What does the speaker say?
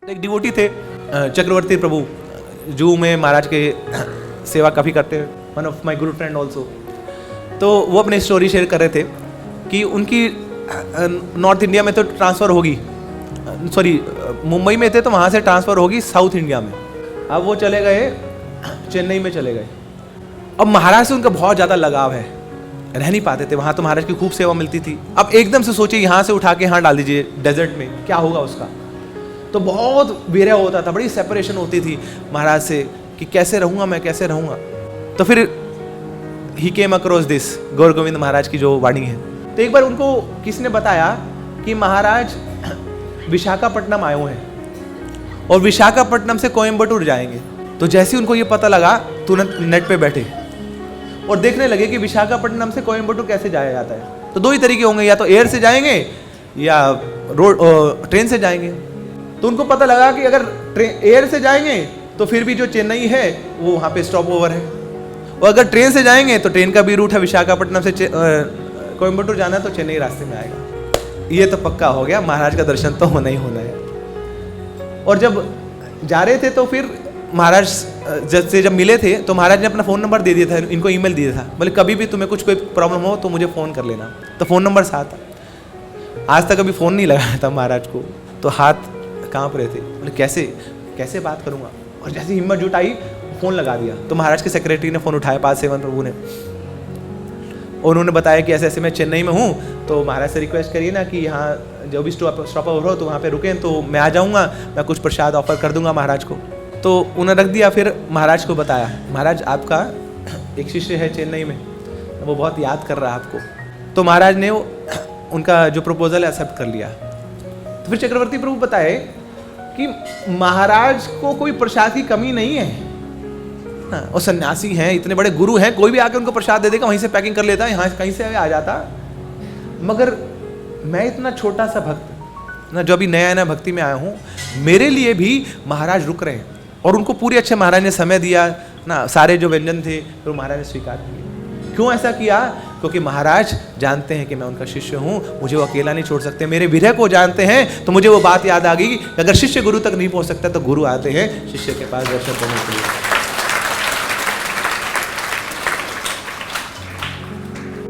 एक डिवोटी थे चक्रवर्ती प्रभु, जू में महाराज के सेवा काफ़ी करते हैं, one of my Guru friend also. तो वो अपनी स्टोरी शेयर कर रहे थे कि उनकी नॉर्थ इंडिया में तो ट्रांसफ़र होगी, सॉरी मुंबई में थे तो वहाँ से ट्रांसफ़र होगी साउथ इंडिया में। अब वो चले गए चेन्नई में चले गए। अब महाराज से उनका बहुत ज़्यादा लगाव है, रह नहीं पाते थे वहाँ, तो महाराज की खूब सेवा मिलती थी। अब एकदम से सोचिए यहाँ से उठा के यहाँ डाल दीजिए डेजर्ट में, क्या होगा उसका। तो बहुत विरह होता था, बड़ी सेपरेशन होती थी महाराज से कि कैसे रहूँगा मैं, कैसे रहूँगा। तो फिर ही केम अक्रॉस दिस, गौर गोविंद महाराज की जो वाणी है। तो एक बार उनको किसने बताया कि महाराज विशाखापट्टनम आए हुए हैं और विशाखापट्टनम से कोयम्बटूर जाएंगे। तो जैसे ही उनको ये पता लगा तुरंत नेट पे बैठे और देखने लगे कि विशाखापट्टनम से कोयम्बटूर कैसे जाया जाता है। तो दो ही तरीके होंगे, या तो एयर से जाएंगे या ट्रेन से जाएंगे। तो उनको पता लगा कि अगर एयर से जाएंगे तो फिर भी जो चेन्नई है वो वहाँ पे स्टॉप ओवर है, और अगर ट्रेन से जाएंगे तो ट्रेन का भी रूट है, विशाखापट्टनम से कोयम्बटूर जाना है तो चेन्नई रास्ते में आएगा। ये तो पक्का हो गया, महाराज का दर्शन तो होना ही होना है। और जब जा रहे थे तो फिर महाराज से जब मिले थे तो महाराज ने अपना फ़ोन नंबर दे दिया था, इनको ईमेल दिया था, बोले कभी भी तुम्हें कुछ कोई प्रॉब्लम हो तो मुझे फ़ोन कर लेना। तो फ़ोन नंबर साथ था। आज तक अभी फ़ोन नहीं लगाया था महाराज को, तो हाथ कांप रहे थे, बोले कैसे बात करूँगा। और जैसे हिम्मत जुटाई फ़ोन लगा दिया, तो महाराज के सेक्रेटरी ने फ़ोन उठाया, 5-7 प्रभु ने, और उन्होंने बताया कि ऐसे ऐसे मैं चेन्नई में हूँ, तो महाराज से रिक्वेस्ट करिए ना कि यहाँ जो भी स्टॉप ओवर हो तो वहाँ पे रुकें, तो मैं आ जाऊँगा, मैं कुछ प्रसाद ऑफर कर दूँगा महाराज को। तो उन्होंने रख दिया। फिर महाराज को बताया, महाराज आपका एक शिष्य है चेन्नई में, वो बहुत याद कर रहा है आपको। तो महाराज ने उनका जो प्रपोजल है एक्सेप्ट कर लिया। तो फिर चक्रवर्ती प्रभु बताए कि महाराज को कोई प्रसाद की कमी नहीं है, हाँ, और सन्यासी हैं, इतने बड़े गुरु हैं, कोई भी आकर उनको प्रसाद दे देगा, वहीं से पैकिंग कर लेता है, यहाँ कहीं से आ जाता। मगर मैं इतना छोटा सा भक्त ना, जो अभी नया भक्ति में आया हूँ, मेरे लिए भी महाराज रुक रहे हैं। और उनको पूरी अच्छे महाराज ने समय दिया ना, सारे जो व्यंजन थे तो महाराज ने स्वीकार किए। क्यों ऐसा किया? क्योंकि महाराज जानते हैं कि मैं उनका शिष्य हूँ, मुझे वो अकेला नहीं छोड़ सकते, मेरे विरह को जानते हैं। तो मुझे वो बात याद आ गई कि अगर शिष्य गुरु तक नहीं पहुँच सकता तो गुरु आते हैं शिष्य के पास दर्शन करने के लिए।